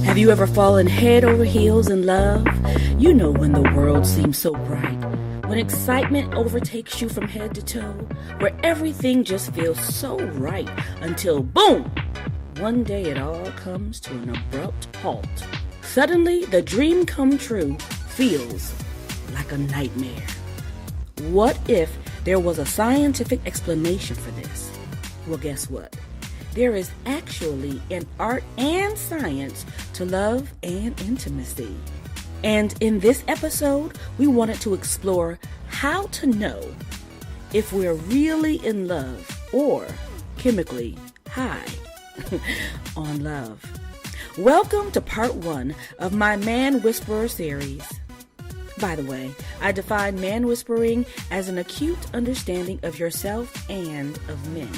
Have you ever fallen head over heels in love? You know when the world seems so bright, when excitement overtakes you from head to toe, where everything just feels so right until boom! One day it all comes to an abrupt halt. Suddenly, the dream come true feels like a nightmare. What if there was a scientific explanation for this? Well, guess what? There is actually an art and science to love and intimacy. And in this episode, we wanted to explore how to know if we're really in love or chemically high on love. Welcome to part 1 of my Man Whisperer series. By the way, I define man whispering as an acute understanding of yourself and of men.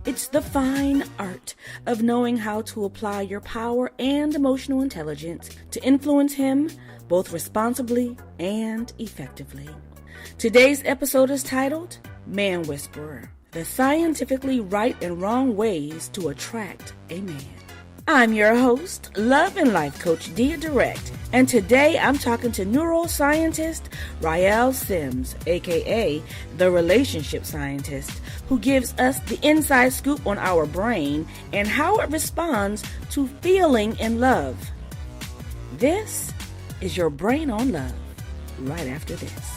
It's the fine art of knowing how to apply your power and emotional intelligence to influence him both responsibly and effectively. Today's episode is titled Man Whisperer, the scientifically right and wrong ways to attract a man. I'm your host, love and life coach Dia Direct, and today I'm talking to neuroscientist Ryeal Simms, aka the relationship scientist, who gives us the inside scoop on our brain and how it responds to feeling in love. This is your Brain on Love, right after this.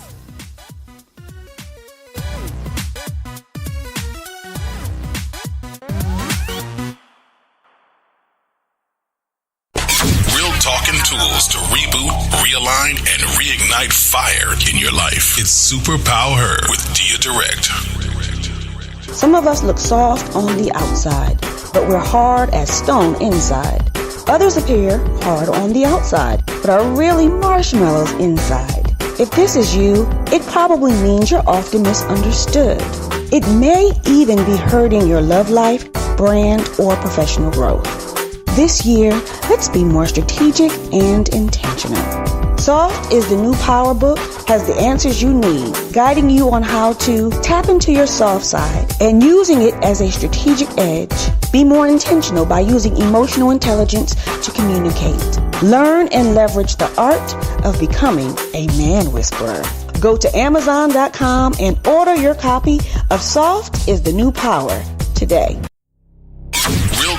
Talking tools to reboot, realign, and reignite fire in your life. It's Superpower with Dia Direct. Some of us look soft on the outside, but we're hard as stone inside. Others appear hard on the outside, but are really marshmallows inside. If this is you, it probably means you're often misunderstood. It may even be hurting your love life, brand, or professional growth. This year, let's be more strategic and intentional. Soft is the new power book, has the answers you need, guiding you on how to tap into your soft side and using it as a strategic edge. Be more intentional by using emotional intelligence to communicate. Learn and leverage the art of becoming a man whisperer. Go to Amazon.com and order your copy of Soft is the New Power today.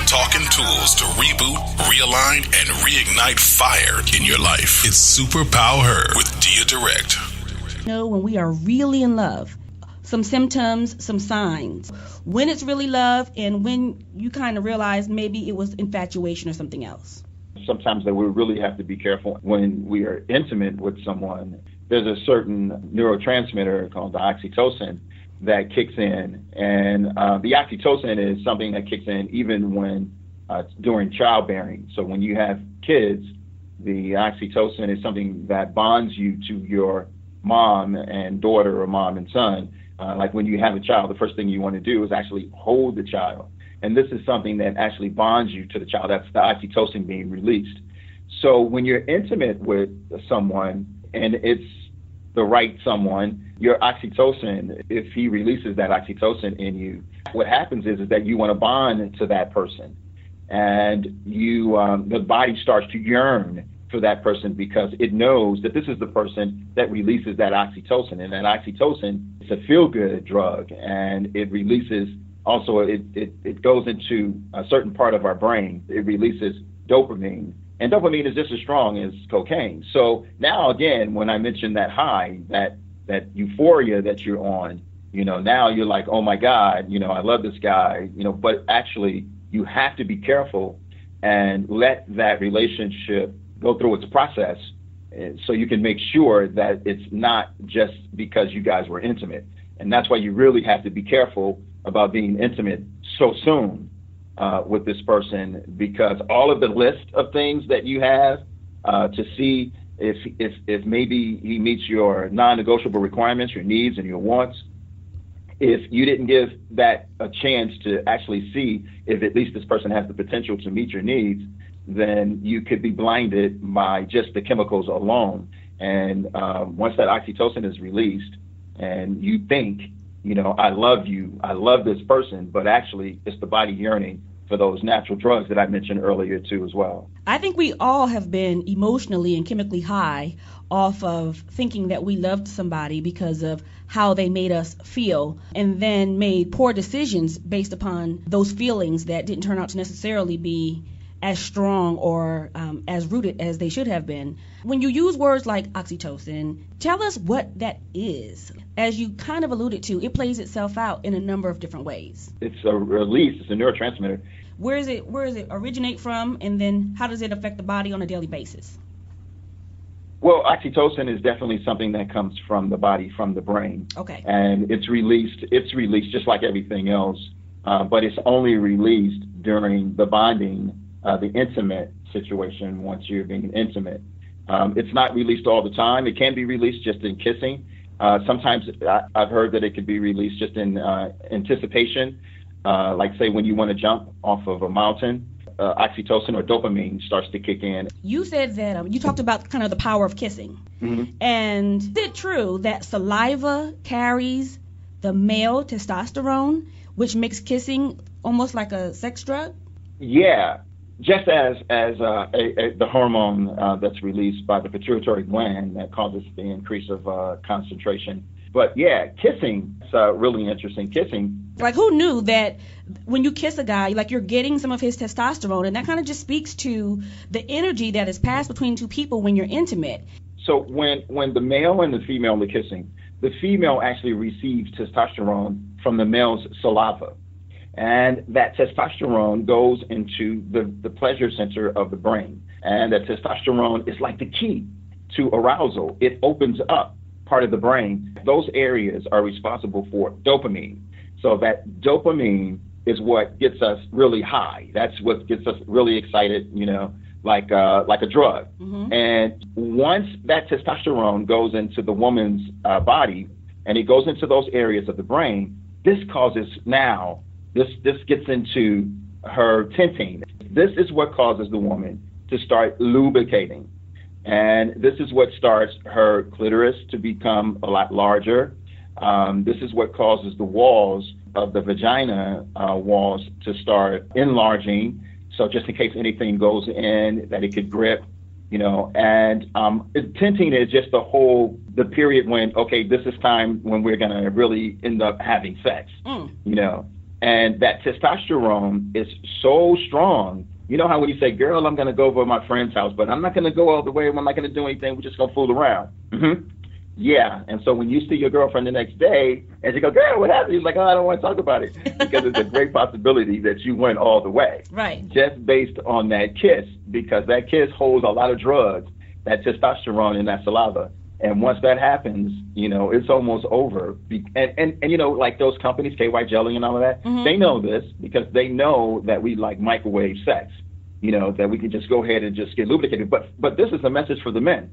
Talking tools to reboot, realign, and reignite fire in your life. It's Superpower with Dia Direct. Know when we are really in love, some symptoms, some signs, when it's really love and when you kind of realize maybe it was infatuation or something else. Sometimes that we really have to be careful when we are intimate with someone. There's a certain neurotransmitter called the oxytocin that kicks in, and the oxytocin is something that kicks in even when during childbearing. So when you have kids, the oxytocin is something that bonds you to your mom and daughter or mom and son. Like when you have a child, the first thing you want to do is actually hold the child. And this is something that actually bonds you to the child. That's the oxytocin being released. So when you're intimate with someone and it's the right someone, your oxytocin, if he releases that oxytocin in you, what happens is that you want to bond to that person. And you, the body starts to yearn for that person because it knows that this is the person that releases that oxytocin. And that oxytocin is a feel-good drug, and it releases also, it goes into a certain part of our brain. It releases dopamine. And dopamine is just as strong as cocaine. So now, again, when I mention that high, that euphoria that you're on, now you're like, oh my God, I love this guy, but actually you have to be careful and let that relationship go through its process so you can make sure that it's not just because you guys were intimate. And that's why you really have to be careful about being intimate so soon with this person, because all of the list of things that you have to see if maybe he meets your non-negotiable requirements, your needs and your wants, if you didn't give that a chance to actually see if at least this person has the potential to meet your needs, then you could be blinded by just the chemicals alone. And once that oxytocin is released and you think, I love you, I love this person, but actually it's the body yearning for those natural drugs that I mentioned earlier too as well. I think we all have been emotionally and chemically high off of thinking that we loved somebody because of how they made us feel, and then made poor decisions based upon those feelings that didn't turn out to necessarily be as strong or as rooted as they should have been. When you use words like oxytocin, tell us what that is. As you kind of alluded to, it plays itself out in a number of different ways. It's a release, it's a neurotransmitter. Where does it originate from, and then how does it affect the body on a daily basis? Well, oxytocin is definitely something that comes from the body, from the brain. Okay. And it's released just like everything else, but it's only released during the bonding, the intimate situation once you're being intimate. It's not released all the time. It can be released just in kissing. Sometimes I've heard that it could be released just in anticipation, like say when you want to jump off of a mountain. Oxytocin or dopamine starts to kick in. You said that you talked about kind of the power of kissing. Mm-hmm. And is it true that saliva carries the male testosterone, which makes kissing almost like a sex drug? Yeah, just as the hormone that's released by the pituitary gland that causes the increase of concentration. But yeah, kissing is really interesting. Kissing. Like, who knew that when you kiss a guy, like, you're getting some of his testosterone, and that kind of just speaks to the energy that is passed between two people when you're intimate. So when the male and the female are kissing, the female actually receives testosterone from the male's saliva. And that testosterone goes into the pleasure center of the brain. And that testosterone is like the key to arousal. It opens up part of the brain. Those areas are responsible for dopamine. So that dopamine is what gets us really high. That's what gets us really excited, like a drug. Mm-hmm. And once that testosterone goes into the woman's body and it goes into those areas of the brain, this gets into her tinting. This is what causes the woman to start lubricating. And this is what starts her clitoris to become a lot larger. This is what causes the walls of the vagina walls to start enlarging. So just in case anything goes in, that it could grip, and tinting is just the period when, okay, this is time when we're going to really end up having sex, and that testosterone is so strong. You know how when you say, girl, I'm going to go over to my friend's house, but I'm not going to go all the way. I'm not going to do anything. We're just going to fool around. Mm-hmm. Yeah. And so when you see your girlfriend the next day and she goes, girl, what happened? He's like, oh, I don't want to talk about it, because it's a great possibility that you went all the way. Right. Just based on that kiss, because that kiss holds a lot of drugs, that testosterone in that saliva. And once that happens, it's almost over. And like those companies, KY Jelly and all of that, mm-hmm. They know this because they know that we like microwave sex, that we can just go ahead and just get lubricated. But this is a message for the men.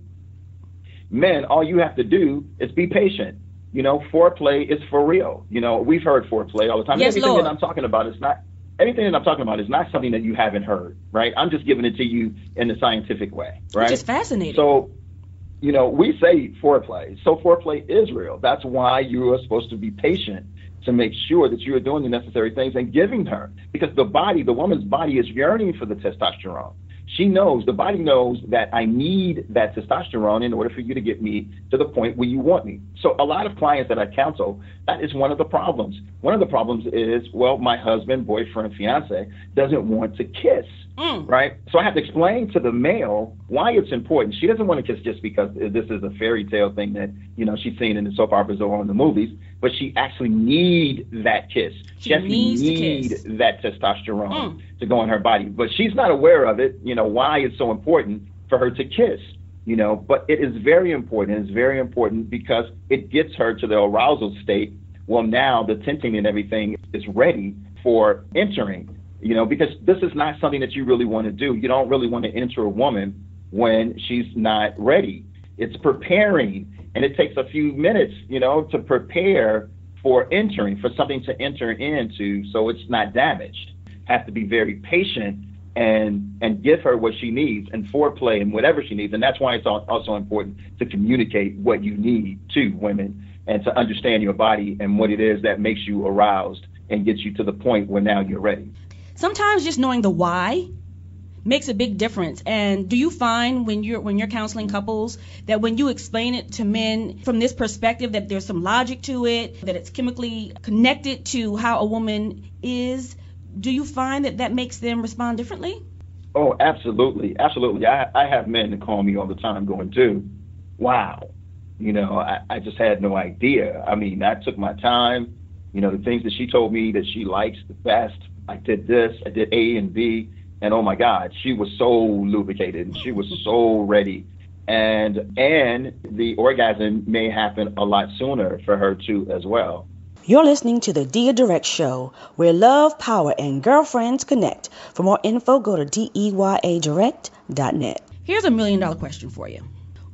Men, all you have to do is be patient. Foreplay is for real. We've heard foreplay all the time. Yes, Everything Lord. that I'm talking about is not something that you haven't heard, right? I'm just giving it to you in the scientific way, right? Which is fascinating. So, we say foreplay. So foreplay is real. That's why you are supposed to be patient to make sure that you are doing the necessary things and giving her. Because the woman's body is yearning for the testosterone. The body knows that I need that testosterone in order for you to get me to the point where you want me. So a lot of clients that I counsel, that is one of the problems. One of the problems is, my husband, boyfriend, fiance doesn't want to kiss, right? So I have to explain to the male why it's important. She doesn't want to kiss just because this is a fairy tale thing that, she's seen in the soap operas or in the movies, but she actually needs that kiss. She needs that testosterone to go in her body, but she's not aware of it, why it's so important for her to kiss, but it is very important. It's very important because it gets her to the arousal state. Well, now the tinting and everything is ready for entering, because this is not something that you really want to do. You don't really want to enter a woman when she's not ready. It's preparing, and it takes a few minutes, to prepare for entering, for something to enter into so it's not damaged. Have to be very patient and give her what she needs, and foreplay and whatever she needs. And that's why it's also important to communicate what you need to women and to understand your body and what it is that makes you aroused and gets you to the point where now you're ready. sometimes just knowing the why makes a big difference. And do you find when you're counseling couples that when you explain it to men from this perspective that there's some logic to it, that it's chemically connected to how a woman is, do you find that makes them respond differently? Oh, absolutely. Absolutely. I have men that call me all the time going, dude, wow, I just had no idea. I mean, I took my time, the things that she told me that she likes the best. I did this, I did A and B. And oh my God, she was so lubricated and she was so ready. And the orgasm may happen a lot sooner for her too as well. You're listening to the Dia Direct Show, where love, power, and girlfriends connect. For more info, go to DEYAdirect.net. Here's $1 million question for you.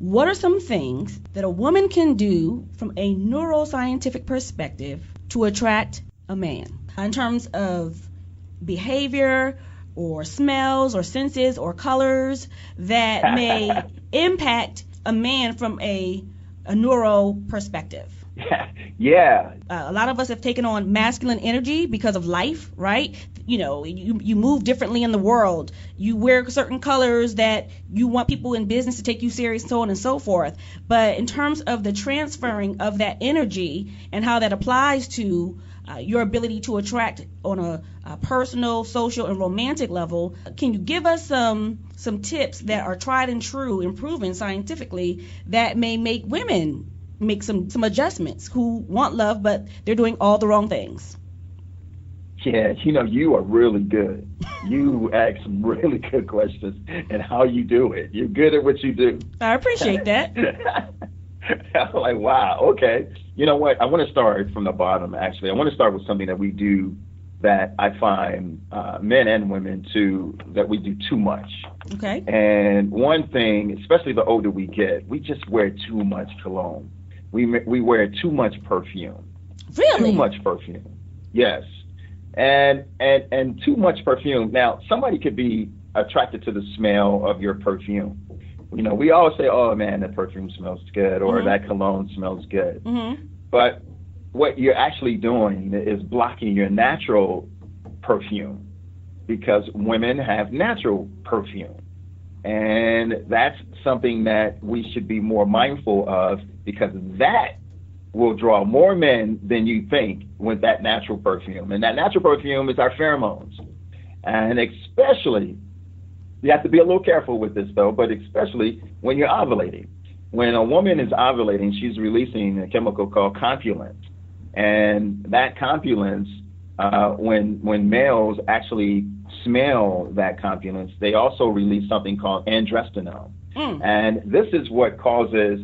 What are some things that a woman can do from a neuroscientific perspective to attract a man in terms of behavior or smells or senses or colors that may impact a man from a neuro perspective? Yeah. A lot of us have taken on masculine energy because of life, right? You move differently in the world. You wear certain colors that you want people in business to take you serious, so on and so forth. But in terms of the transferring of that energy and how that applies to your ability to attract on a personal, social, and romantic level, can you give us some tips that are tried and true and proven scientifically that may make women make some adjustments who want love, but they're doing all the wrong things? Yeah, you are really good. You ask some really good questions and how you do it. You're good at what you do. I appreciate that. I'm like, wow, okay. You know what? I want to start from the bottom, actually. I want to start with something that we do that I find men and women that we do too much. Okay. And one thing, especially the older we get, we just wear too much cologne. We wear too much perfume. Really? Too much perfume. Yes. And too much perfume. Now, somebody could be attracted to the smell of your perfume. We always say, oh, man, that perfume smells good, or that cologne smells good. Mm-hmm. But what you're actually doing is blocking your natural perfume, because women have natural perfume. And that's something that we should be more mindful of, because that will draw more men than you think with that natural perfume. And that natural perfume is our pheromones. And especially, you have to be a little careful with this though, but especially when you're ovulating. When a woman is ovulating, she's releasing a chemical called copulins. And that copulins, when males actually smell that copulins, they also release something called androstenone. And this is what causes,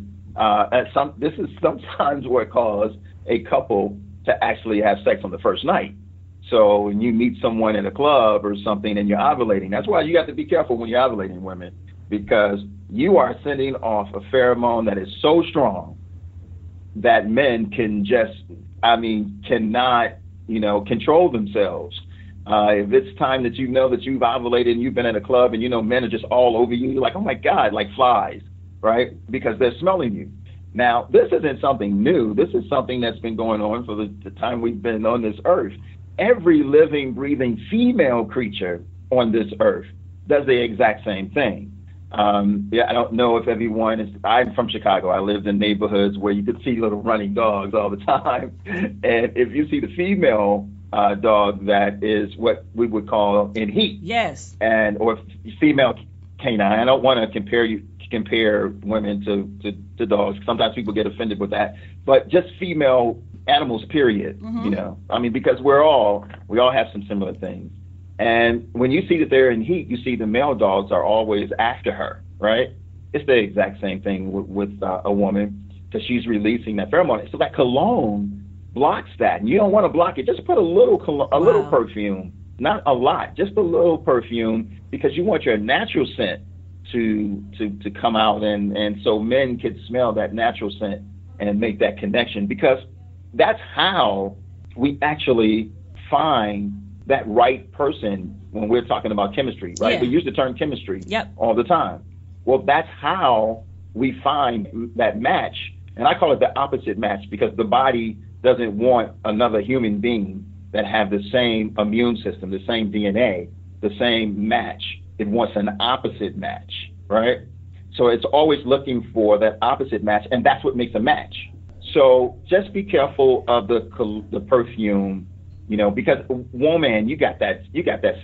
this is sometimes what causes a couple to actually have sex on the first night. So when you meet someone in a club or something and you're ovulating, that's why you have to be careful when you're ovulating, women, because you are sending off a pheromone that is so strong that men cannot, control themselves. If it's time that that you've ovulated and you've been at a club and men are just all over you, you're like, oh my God, like flies, right? Because they're smelling you. Now, this isn't something new. This is something that's been going on for the time we've been on this earth. Every living, breathing female creature on this earth does the exact same thing. I don't know if everyone is, I'm from Chicago. I lived in neighborhoods where you could see little running dogs all the time. And if you see the female dog, that is what we would call in heat. Yes. Or female canine. I don't want to compare women to dogs. Sometimes people get offended with that. But just female animals, period. Mm-hmm. Because we all have some similar things. And when you see that they're in heat, you see the male dogs are always after her, right? It's the exact same thing with a woman, because she's releasing that pheromone. So that cologne blocks that. And you don't want to block it. Just put a little perfume, not a lot, just a little perfume, because you want your natural scent to come out. And so men can smell that natural scent and make that connection, because that's how we actually find that right person when we're talking about chemistry, right? Yeah. We use the term chemistry Yep. all the time. Well, that's how we find that match. And I call it the opposite match, because the body doesn't want another human being that have the same immune system, the same DNA, the same match. It wants an opposite match, right? So it's always looking for that opposite match, and that's what makes a match. So just be careful of the perfume, because woman, you got that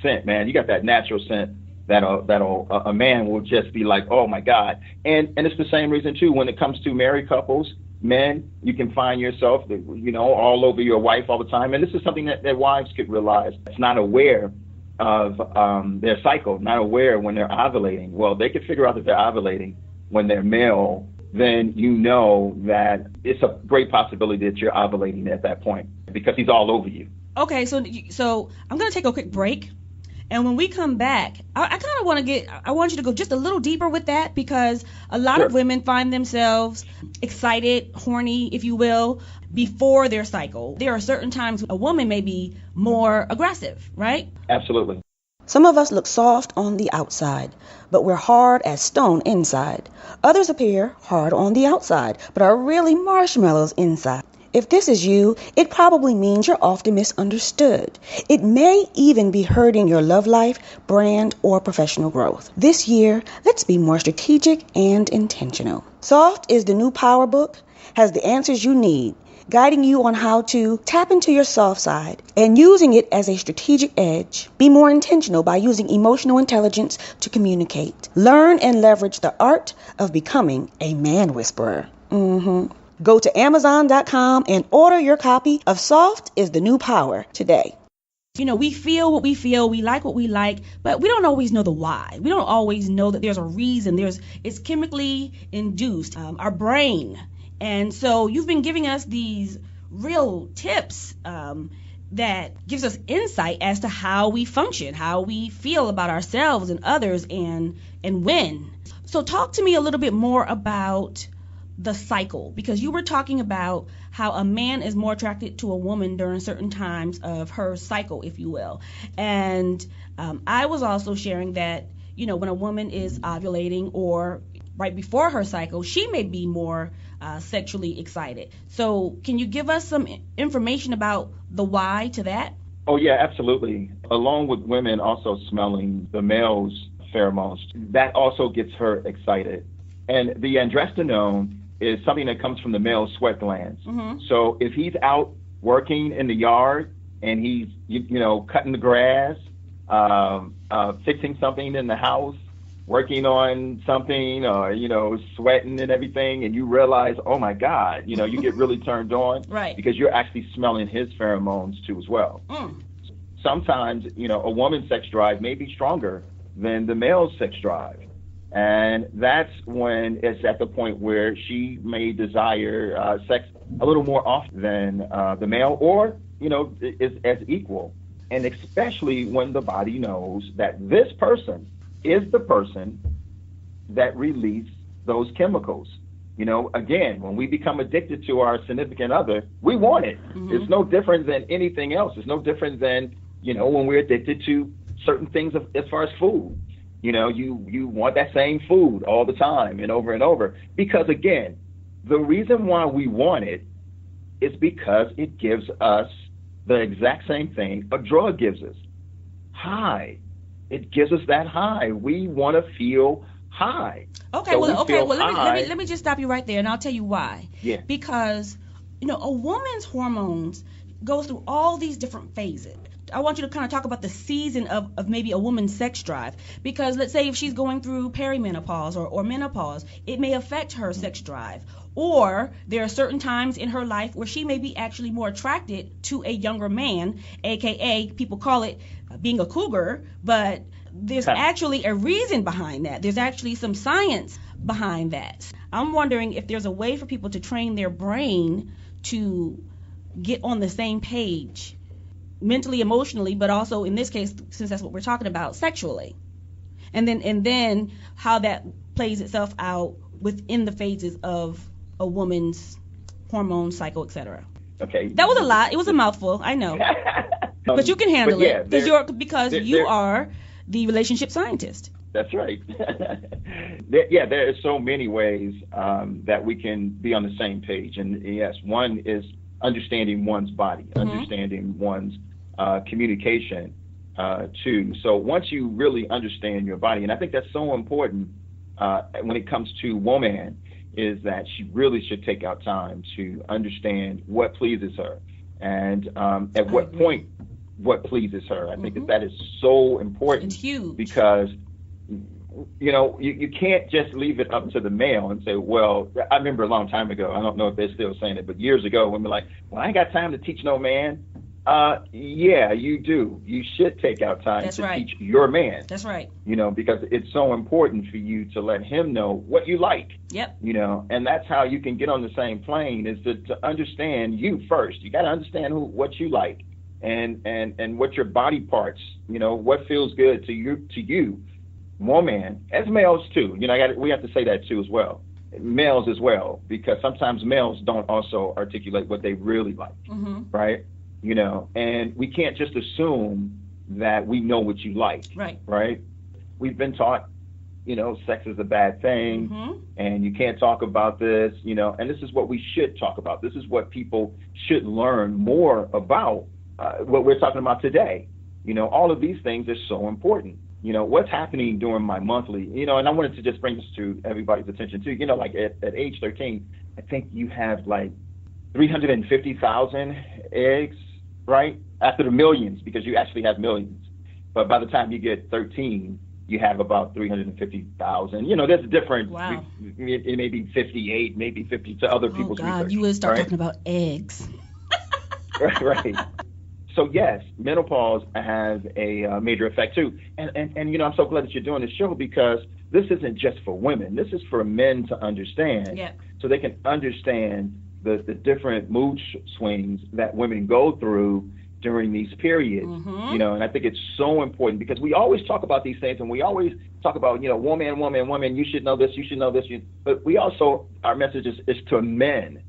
scent, man. You got that natural scent that'll a man will just be like, oh my God. And it's the same reason too when it comes to married couples. Men, you can find yourself, all over your wife all the time. And this is something that wives could realize. It's not aware of their cycle, not aware when they're ovulating. Well, they could figure out that they're ovulating when they're male. Then that it's a great possibility that you're ovulating at that point because he's all over you. Okay, so I'm going to take a quick break. And when we come back, I kind of want you to go just a little deeper with that because a lot of women find themselves excited, horny, if you will, before their cycle. There are certain times a woman may be more aggressive, right? Absolutely. Some of us look soft on the outside, but we're hard as stone inside. Others appear hard on the outside, but are really marshmallows inside. If this is you, it probably means you're often misunderstood. It may even be hurting your love life, brand, or professional growth. This year, let's be more strategic and intentional. Soft is the new power book, has the answers you need, guiding you on how to tap into your soft side and using it as a strategic edge. Be more intentional by using emotional intelligence to communicate. Learn and leverage the art of becoming a man whisperer. Go to Amazon.com and order your copy of Soft is the New Power today. We feel what we feel, we like what we like, but we don't always know the why. We don't always know that there's a reason. It's chemically induced, our brain. And so you've been giving us these real tips that gives us insight as to how we function, how we feel about ourselves and others and when. So talk to me a little bit more about the cycle, because you were talking about how a man is more attracted to a woman during certain times of her cycle, if you will. And I was also sharing that, when a woman is ovulating or right before her cycle, she may be more sexually excited. So can you give us some information about the why to that? Oh, yeah, absolutely. Along with women also smelling the male's pheromones, that also gets her excited. And the androstenone is something that comes from the male sweat glands. So if he's out working in the yard and he's, cutting the grass, fixing something in the house, working on something or, sweating and everything, and you realize, oh my God, you get really turned on. Right. Because you're actually smelling his pheromones too as well. Sometimes, a woman's sex drive may be stronger than the male's sex drive. And that's when it's at the point where she may desire sex a little more often than the male or, is as equal. And especially when the body knows that this person is the person that released those chemicals. Again, when we become addicted to our significant other, we want it. It's no different than anything else. It's no different than, when we're addicted to certain things as far as food. You want that same food all the time and over, because again, the reason why we want it is because it gives us the exact same thing a drug gives us. High. It gives us that high. We want to feel high. Okay, so let me just stop you right there, and I'll tell you why. Yeah. Because, a woman's hormones goes through all these different phases. I want you to kind of talk about the season of maybe a woman's sex drive, because let's say if she's going through perimenopause or menopause, it may affect her sex drive. Or there are certain times in her life where she may be actually more attracted to a younger man, aka people call it being a cougar, but there's actually a reason behind that. There's actually some science behind that. I'm wondering if there's a way for people to train their brain to get on the same page mentally, emotionally, but also in this case, since that's what we're talking about, sexually. And then how that plays itself out within the phases of a woman's hormone cycle, etc. Okay. That was a lot. It was a mouthful, I know. But you can handle it because you are the relationship scientist. That's right. There are so many ways that we can be on the same page. And yes, one is understanding one's body, understanding one's communication too. So once you really understand your body, and I think that's so important when it comes to woman, is that she really should take out time to understand what pleases her and at what point what pleases her. I think that is so important. It's huge. Because you can't just leave it up to the male and say, well, I remember a long time ago, I don't know if they're still saying it, but years ago, when we're like, well, I ain't got time to teach no man. Yeah, you do. You should take out time to teach your man. That's right. Because it's so important for you to let him know what you like. Yep. And that's how you can get on the same plane, is to understand you first. You got to understand what you like and what your body parts, what feels good to you, woman, as males too. We have to say that too as well. Males as well, because sometimes males don't also articulate what they really like, right? And we can't just assume that we know what you like, right? We've been taught, sex is a bad thing, and you can't talk about this, and this is what we should talk about. This is what people should learn more about, what we're talking about today. All of these things are so important. What's happening during my monthly, and I wanted to just bring this to everybody's attention too. Like at age 13, I think you have like 350,000 eggs, right? After the millions, because you actually have millions. But by the time you get 13, you have about 350,000. There's a difference. Wow. It may be 58, maybe 50 to other people's research. Oh, God, you would start talking about eggs. Right. So, yes, menopause has a major effect, too. And I'm so glad that you're doing this show, because this isn't just for women. This is for men to understand, so they can understand the different mood swings that women go through during these periods, and I think it's so important, because we always talk about these things, and we always talk about, woman, you should know this, but we also, our message is to men.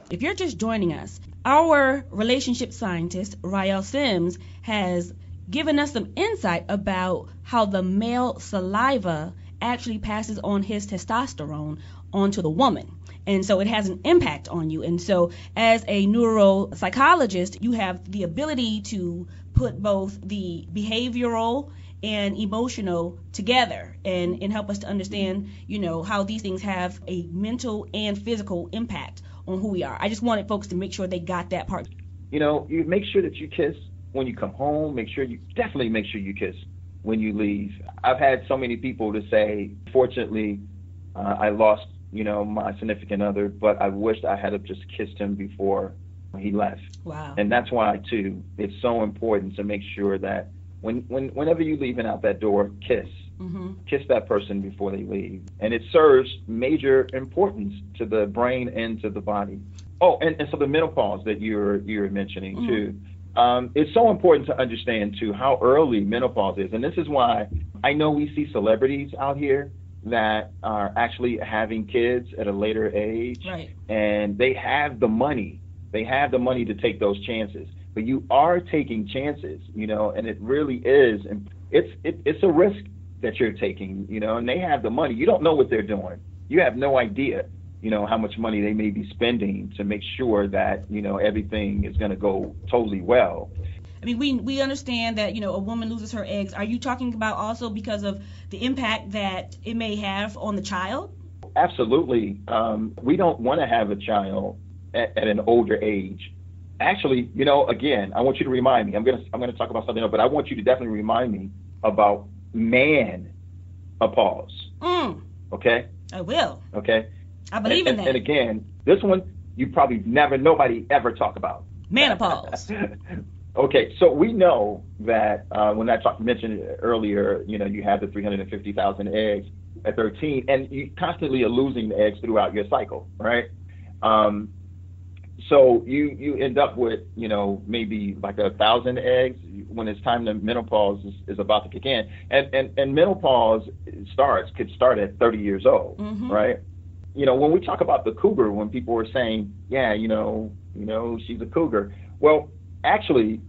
If you're just joining us, our relationship scientist, Ryeal Simms, has given us some insight about how the male saliva actually passes on his testosterone onto the woman. And so it has an impact on you. And so as a neuropsychologist, you have the ability to put both the behavioral and emotional together and help us to understand, how these things have a mental and physical impact on who we are. I just wanted folks to make sure they got that part. You make sure that you kiss when you come home. Definitely make sure you kiss when you leave. I've had so many people to say, fortunately, I lost, my significant other, but I wished I had just kissed him before he left. Wow. And that's why, too, it's so important to make sure that whenever you're leaving out that door, kiss. Kiss that person before they leave. And it serves major importance to the brain and to the body. Oh, and so the menopause that you're mentioning, too. It's so important to understand, too, how early menopause is. And this is why I know we see celebrities out here that are actually having kids at a later age. Right. And they have the money. They have the money to take those chances. But you are taking chances, and it really is. It's a risk that you're taking, and they have the money. You don't know what they're doing. You have no idea, how much money they may be spending to make sure that, everything is going to go totally well. I mean, we understand that, a woman loses her eggs. Are you talking about also because of the impact that it may have on the child? Absolutely. We don't want to have a child at an older age. Actually, again, I want you to remind me. I'm gonna talk about something else, but I want you to definitely remind me about menopause. Okay? I will. Okay? I believe in that. And again, this one you probably nobody ever talk about. Menopause. Okay, so we know that when I mentioned earlier, you have the 350,000 eggs at 13, and you constantly are losing the eggs throughout your cycle, right? So you end up with, maybe like 1,000 eggs when it's time the menopause is about to kick in. And menopause could start at 30 years old, right? When we talk about the cougar, when people are saying, yeah, she's a cougar. Well, actually,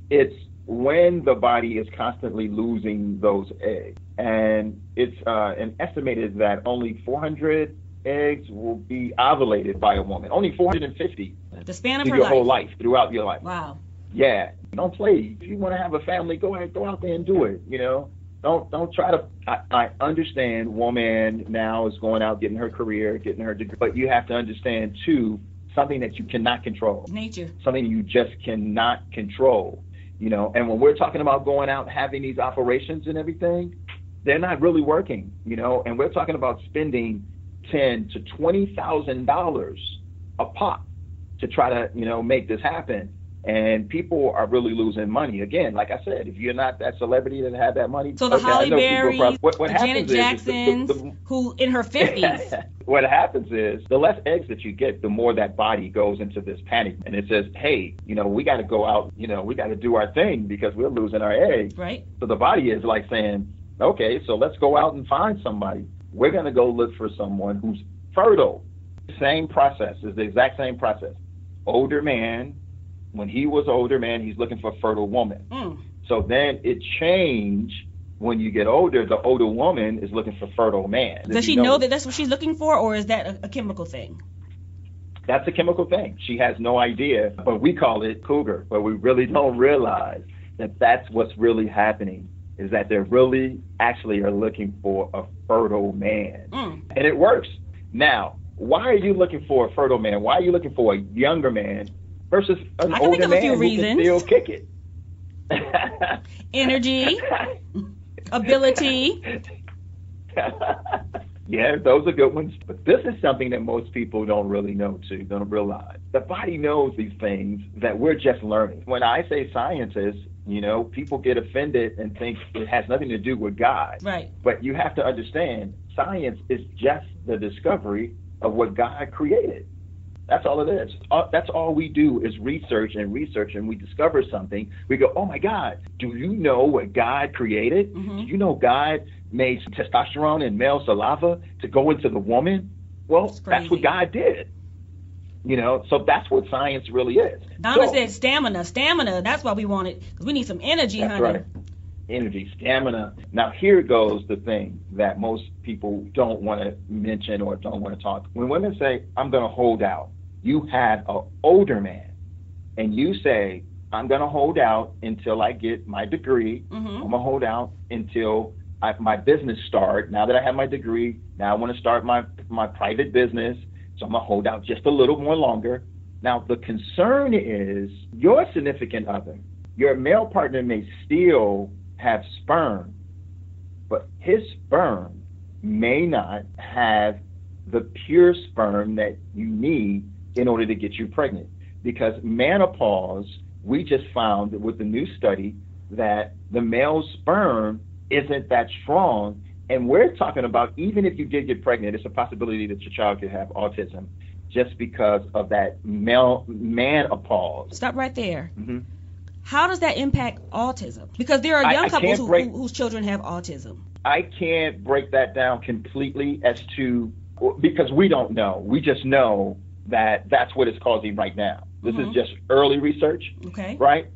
it's when the body is constantly losing those eggs. And it's estimated that only 400 eggs will be ovulated by a woman. Only 450 The span of through her your life. whole life, throughout your life. Wow. Yeah, don't play. If you want to have a family, go ahead, go out there and do it. You know, don't try to. I understand woman now is going out, getting her career, getting her degree, but you have to understand too something that you cannot control. Nature. Something you just cannot control. You know, and when we're talking about going out, having these operations and everything, they're not really working. You know, and we're talking about spending $10,000 to $20,000 a pop to try to make this happen. And people are really losing money. Again, like I said, if you're not that celebrity that had that money. So the Holly Berry, what Janet Jackson, who in her 50s. What happens is the less eggs that you get, the more that body goes into this panic. And it says, hey, we got to go out, we got to do our thing because we're losing our eggs. Right. So the body is like saying, okay, so let's go out and find somebody. We're going to go look for someone who's fertile. Same process, is the exact same process. Older man. When he was older man, he's looking for a fertile woman. So then it changed when you get older. The older woman is looking for fertile man. Does she know that that's what she's looking for, or is that a chemical thing? That's a chemical thing. She has no idea, but we call it cougar. But we really don't realize that that's what's really happening, is that they really actually are looking for a fertile man. And it works. Now, why are you looking for a fertile man? Why are you looking for a younger man versus an older man who can still kick it? Energy, ability. Yeah, those are good ones. But this is something that most people don't really know, too, don't realize. The body knows these things that we're just learning. When I say scientists, people get offended and think it has nothing to do with God. Right. But you have to understand, science is just the discovery of what God created. That's all it is. That's all we do is research, and we discover something. We go, oh my God, do you know what God created? Do you know God made testosterone in male saliva to go into the woman? Well, that's what God did. So that's what science really is. Donna said stamina. That's why we want it, because we need some energy, that's honey. Right. Energy, stamina. Now, here goes the thing that most people don't want to mention or don't want to talk. When women say, I'm going to hold out, you had an older man, and you say, I'm going to hold out until I get my degree. I'm going to hold out until my business starts. Now that I have my degree, now I want to start my private business, so I'm going to hold out just a little more longer. Now, the concern is your significant other, your male partner may still have sperm, but his sperm may not have the pure sperm that you need in order to get you pregnant. Because menopause, we just found with the new study that the male sperm isn't that strong. And we're talking about, even if you did get pregnant, it's a possibility that your child could have autism just because of that menopause. Stop right there. How does that impact autism? Because there are young couples whose children have autism. I can't break that down completely because we don't know. We just know that that's what it's causing right now. This is just early research, right?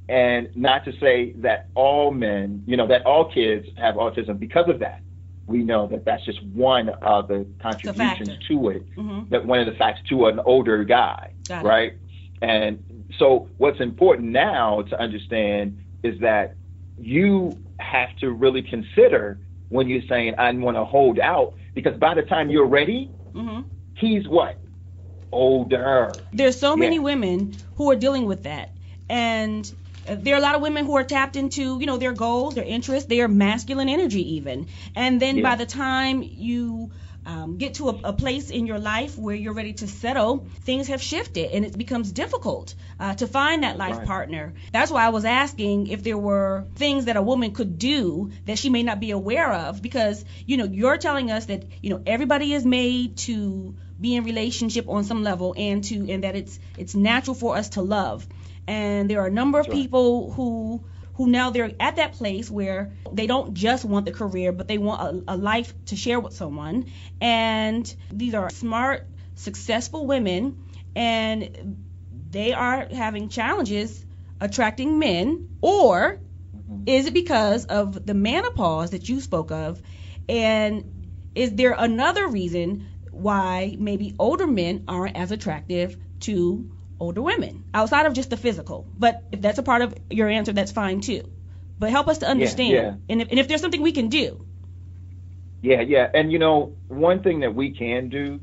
And not to say that all men, that all kids have autism because of that. We know that that's just one of the contributions to it, that one of the facts to an older guy, right? And so what's important now to understand is that you have to really consider when you're saying, I want to hold out, because by the time you're ready, he's what? Older. There's so many women who are dealing with that. And there are a lot of women who are tapped into, their goals, their interests, their masculine energy even. And then by the time you get to a place in your life where you're ready to settle, things have shifted and it becomes difficult to find that life partner. That's why I was asking if there were things that a woman could do that she may not be aware of, because, you're telling us that, everybody is made to be in relationship on some level and that it's natural for us to love. And there are a number of people who now they're at that place where they don't just want the career, but they want a life to share with someone. And these are smart, successful women, and they are having challenges attracting men. Or is it because of the menopause that you spoke of? And is there another reason why maybe older men aren't as attractive to older women, outside of just the physical. But if that's a part of your answer, that's fine too. But help us to understand. Yeah. And if there's something we can do. Yeah. And, one thing that we can do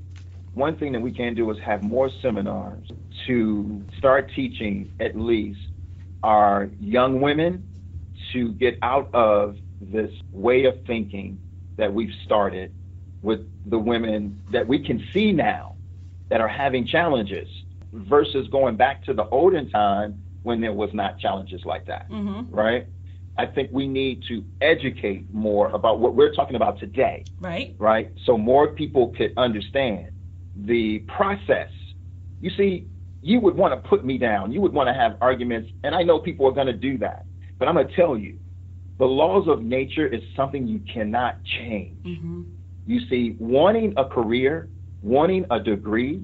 is have more seminars to start teaching at least our young women to get out of this way of thinking that we've started with the women that we can see now that are having challenges versus going back to the olden time when there was not challenges like that, right? I think we need to educate more about what we're talking about today, right? So more people could understand the process. You see, you would want to put me down. You would want to have arguments, and I know people are going to do that. But I'm going to tell you, the laws of nature is something you cannot change. You see, wanting a career, wanting a degree,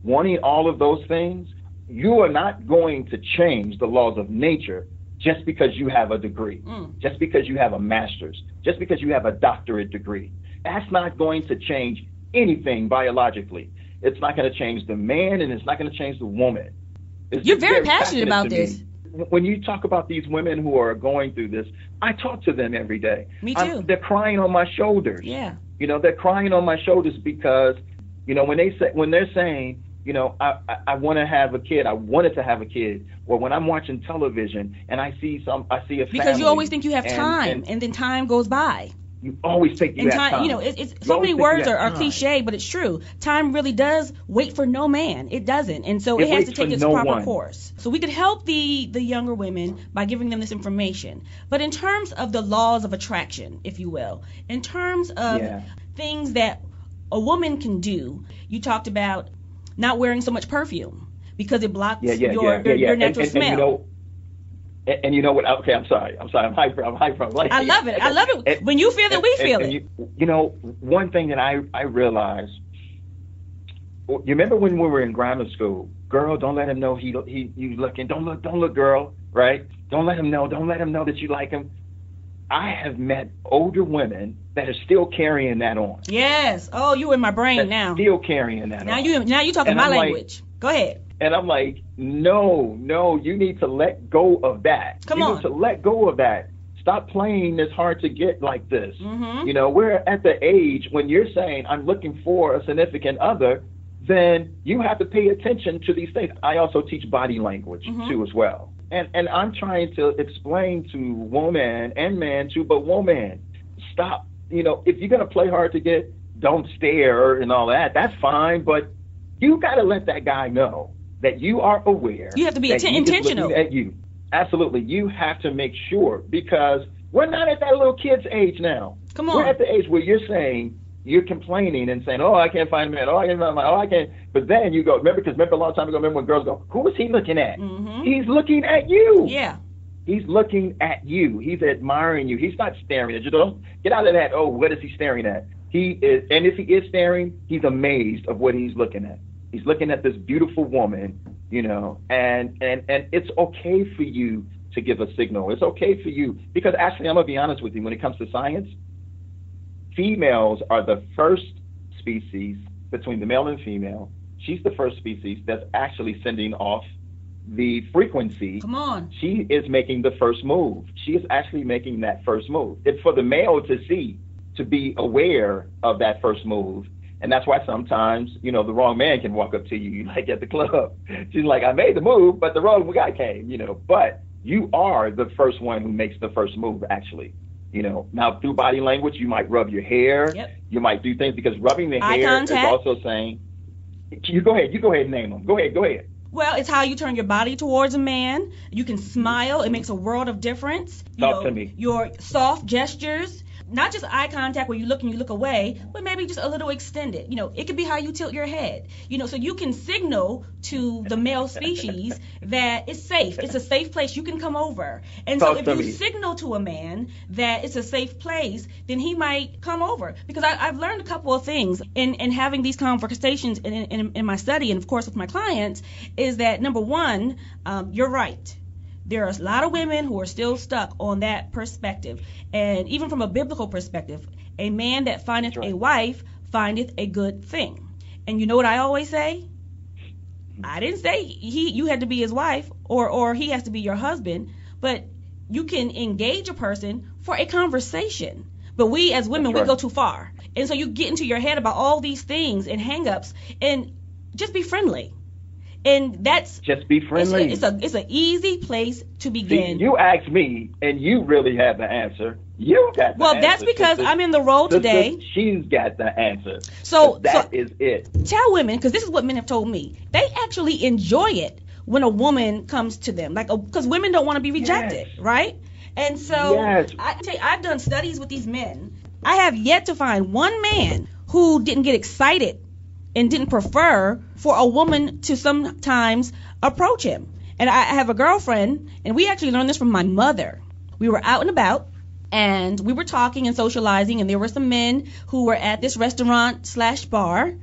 wanting all of those things, you are not going to change the laws of nature just because you have a degree, just because you have a master's, just because you have a doctorate degree. That's not going to change anything biologically. It's not going to change the man, and it's not going to change the woman. You're very passionate about this. When you talk about these women who are going through this, I talk to them every day. Me too. They're crying on my shoulders. Yeah. They're crying on my shoulders because, when they're saying, I want to have a kid, I wanted to have a kid, or when I'm watching television and I see a family. Because you always think you have time, and then time goes by. You always think you have time. It's so many words are cliche, but it's true. Time really does wait for no man. It doesn't. And so it has to take its proper course. So we could help the younger women by giving them this information. But in terms of the laws of attraction, if you will, in terms of things that a woman can do, you talked about not wearing so much perfume because it blocks your natural smell. And you know what? Okay, I'm sorry. I'm hyper. Like, I love it. When you feel it, we feel it. One thing that I realized. You remember when we were in grammar school? Girl, don't let him know you looking. Don't look, girl. Right? Don't let him know. Don't let him know that you like him. I have met older women that are still carrying that on. Yes. Oh, you in my brain now. Still carrying that on. Now you talking my language. Go ahead. And I'm like, no, you need to let go of that. You need to let go of that. Stop playing this hard to get like this. We're at the age when you're saying, I'm looking for a significant other, then you have to pay attention to these things. I also teach body language too as well. And I'm trying to explain to woman and man too, but woman, stop. If you're going to play hard to get, don't stare and all that. That's fine, but you got to let that guy know that you are aware. You have to be intentional. At you. Absolutely. You have to make sure, because we're not at that little kid's age now. Come on. We're at the age where you're complaining and saying, oh, I can't find a man. Oh, I can't find a man. Oh, I can't. But then you go, remember a long time ago, when girls go, who is he looking at? He's looking at you. Yeah. He's looking at you. He's admiring you. He's not staring at you. Don't get out of that. Oh, what is he staring at? He is, and if he is staring, he's amazed of what he's looking at. He's looking at this beautiful woman, and it's okay for you to give a signal. It's okay for you, because actually, I'm going to be honest with you, when it comes to science, females are the first species between the male and female. She's the first species that's actually sending off the frequency. Come on. She is making the first move. She is actually making that first move. It's for the male to see, to be aware of that first move. And that's why sometimes, the wrong man can walk up to you, like at the club. She's like, I made the move, but the wrong guy came, But you are the first one who makes the first move, actually. Now through body language, you might rub your hair. Yep. You might do things, because rubbing the eye hair contact is also saying, you go ahead and name them. Go ahead. Well, it's how you turn your body towards a man. You can smile. It makes a world of difference. Talk to me. Your soft gestures. Not just eye contact where you look and you look away, but maybe just a little extended. It could be how you tilt your head. So you can signal to the male species that it's safe. It's a safe place. You can come over. And so if you signal to a man that it's a safe place, then he might come over. Because I've learned a couple of things in having these conversations in my study, and of course with my clients, is that number one, you're right. There are a lot of women who are still stuck on that perspective. And even from a biblical perspective, a man that findeth a wife findeth a good thing. And you know what I always say? I didn't say you had to be his wife or he has to be your husband, but you can engage a person for a conversation. But we as women, we go too far. And so you get into your head about all these things and hang-ups, and just be friendly. And that's just be friendly. It's an easy place to begin. See, you asked me, and you really have the answer. You got the answer. Well, that's because I'm in the role today. She's got the answer. So that is it. Tell women, because this is what men have told me, they actually enjoy it when a woman comes to them, because women don't want to be rejected, right? And so I've done studies with these men. I have yet to find one man who didn't get excited and didn't prefer for a woman to sometimes approach him. And I have a girlfriend, and we actually learned this from my mother. We were out and about, and we were talking and socializing, and there were some men who were at this restaurant/bar,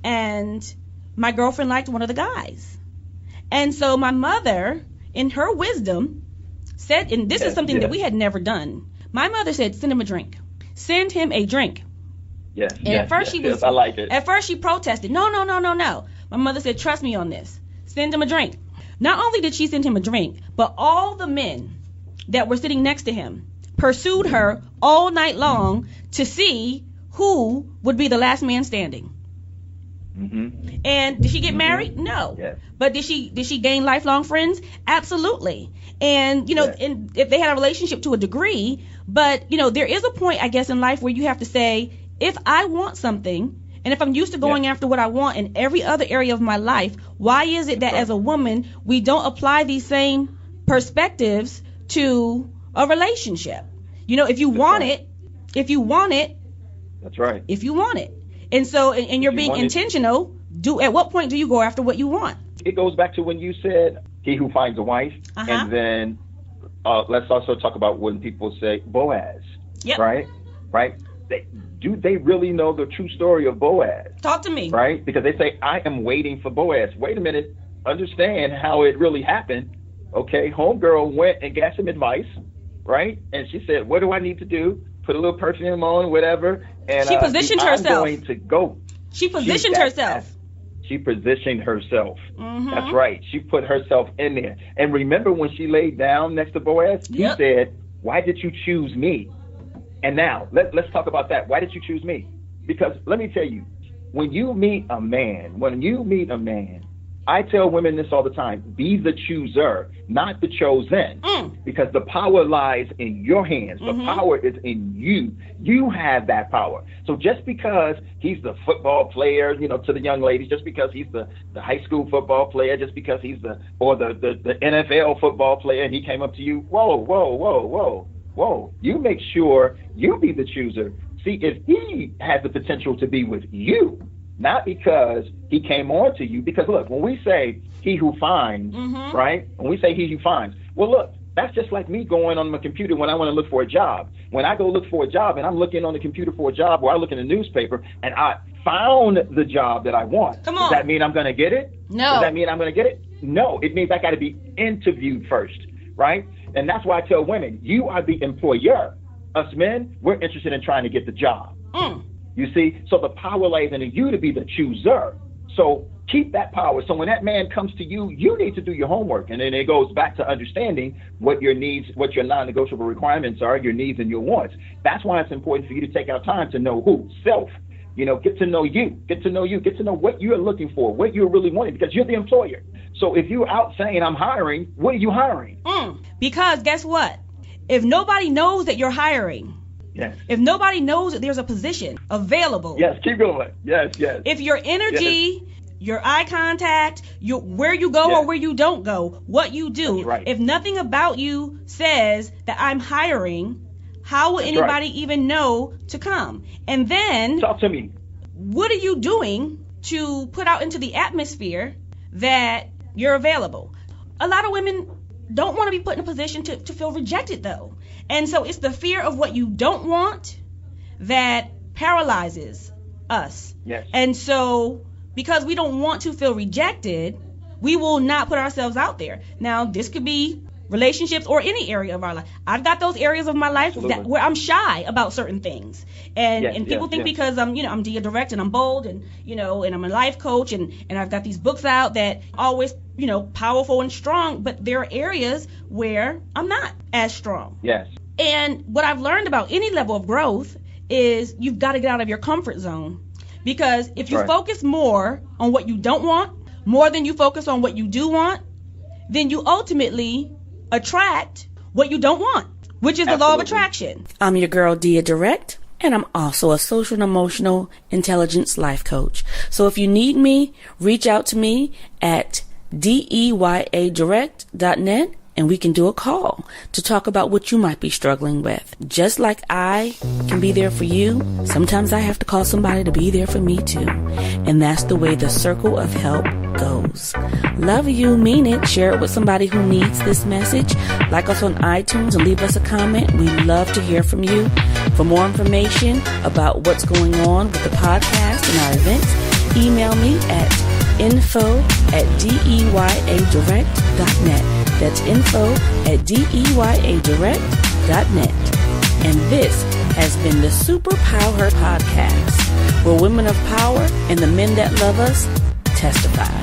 and my girlfriend liked one of the guys. And so my mother, in her wisdom, said, and this is something that we had never done. My mother said, send him a drink. Send him a drink. Yes. And at first I like it. At first she protested. No. My mother said, trust me on this. Send him a drink. Not only did she send him a drink, but all the men that were sitting next to him pursued her all night long to see who would be the last man standing. Mm-hmm. And did she get married? No. Yes. But did she gain lifelong friends? Absolutely. And and if they had a relationship to a degree, but there is a point, I guess, in life where you have to say, if I want something, and if I'm used to going after what I want in every other area of my life, why is it that as a woman we don't apply these same perspectives to a relationship? If you want it, that's right. If you want it. And so, and you're being intentional, at what point do you go after what you want? It goes back to when you said, he who finds a wife, and then let's also talk about when people say Boaz, right? Do they really know the true story of Boaz? Talk to me. Right? Because they say, I am waiting for Boaz. Wait a minute. Understand how it really happened. Okay, homegirl went and got some advice, right? And she said, what do I need to do? Put a little perfume on, whatever. And she positioned herself. I'm going to go. She positioned herself. She positioned herself. Mm-hmm. That's right. She put herself in there. And remember when she laid down next to Boaz? He said, why did you choose me? And now, let's talk about that. Why did you choose me? Because let me tell you, when you meet a man, I tell women this all the time, be the chooser, not the chosen. Because the power lies in your hands. The power is in you. You have that power. So just because he's the football player, to the young ladies, just because he's the high school football player, just because he's the NFL football player, and he came up to you, whoa, you make sure you be the chooser. See, if he has the potential to be with you, not because he came on to you, because look, when we say he who finds, right? When we say he who finds, well, look, that's just like me going on my computer when I want to look for a job. When I go look for a job and I'm looking on the computer for a job, or I look in the newspaper and I found the job that I want. Come on. Does that mean I'm going to get it? No. Does that mean I'm going to get it? No. It means I got to be interviewed first, right? And that's why I tell women, you are the employer. Us men, we're interested in trying to get the job. You see? So the power lies in you to be the chooser. So keep that power. So when that man comes to you, you need to do your homework. And then it goes back to understanding what your needs, what your non-negotiable requirements are, your needs and your wants. That's why it's important for you to take out time to know who? Self. Get to know you. Get to know what you're looking for, what you're really wanting, because you're the employer. So if you're out saying I'm hiring, what are you hiring? Because guess what? If nobody knows that you're hiring, if nobody knows that there's a position available. Yes, keep going. Yes. If your energy, your eye contact, where you go or where you don't go, what you do, if nothing about you says that I'm hiring, how will anybody even know to come? And then, talk to me. What are you doing to put out into the atmosphere that you're available? A lot of women don't want to be put in a position to feel rejected, though. And so it's the fear of what you don't want that paralyzes us. Yes. And so because we don't want to feel rejected, we will not put ourselves out there. Now, this could be relationships, or any area of our life. I've got those areas of my life where I'm shy about certain things. And people think because I'm Dia Direct and I'm bold and and I'm a life coach and I've got these books out that always powerful and strong, but there are areas where I'm not as strong. Yes. And what I've learned about any level of growth is you've got to get out of your comfort zone, because if you focus more on what you don't want more than you focus on what you do want, then you ultimately attract what you don't want, which is the law of attraction. I'm your girl, Dia Direct, and I'm also a social and emotional intelligence life coach. So if you need me, reach out to me at deyadirect.net, and we can do a call to talk about what you might be struggling with. Just like I can be there for you, sometimes I have to call somebody to be there for me too. And that's the way the circle of help goes. Love you, mean it. Share it with somebody who needs this message. Like us on iTunes and leave us a comment. We love to hear from you. For more information about what's going on with the podcast and our events, email me at info@deyadirect.net. That's info@deyadirect.net. And this has been the Super Power Her Podcast, where women of power and the men that love us testify.